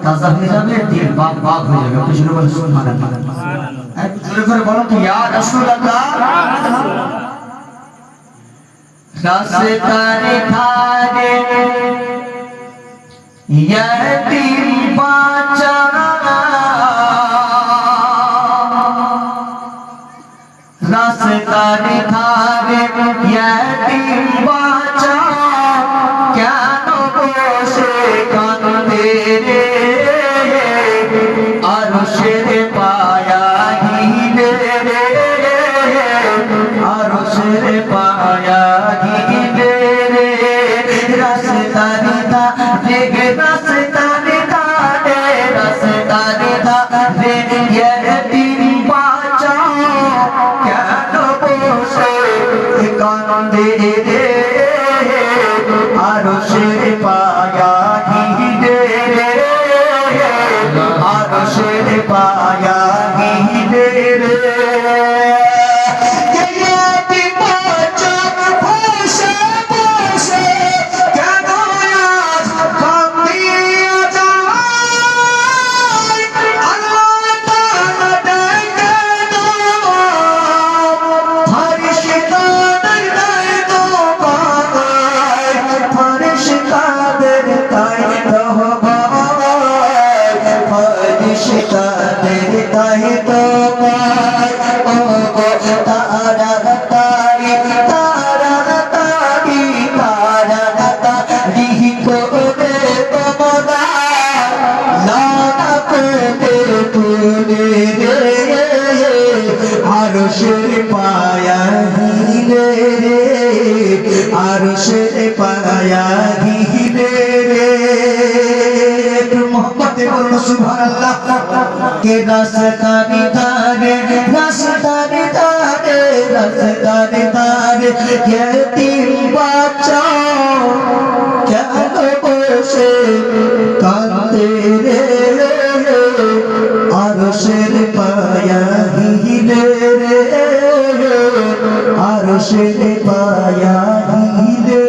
তাজা হয়ে যাবে, দিল পাক পাক হয়ে যাবে। আপনি শুনে বলেন সুবহানাল্লাহ। একটু জোরে করে বলো তো ইয়া রাসূলুল্লাহ। রাস্তার ধারে ইয়াতীম বাচ্চা, রাস্তার ধারে ইয়াতীম বাচ্চা কেন বসে কাঁদে রে, আরশের পায়া গিলে রে, আরশের পায়া গিলে রে। রাস্তার ধারে, রাস্তার ধারে, রাস্তার ধারে ইয়াতীম বাচ্চা কেন বসে কাঁদে রে, আরশের পায়া গিলে রে, আরশের পায়া গিলে রে। আরশের পায়া গিলে রে, আরশের পায়া গিলে রে। মোহাম্মদে বলুন সুবহানাল্লাহ। কে রাস্তার ধারে, রাস্তার ধারে, রাস্তার ধারে ইয়াতীম বাচ্চা কেন বসে কাঁদে রে, আরশের পায়া গিলে রে, আরশের পায়া গিলে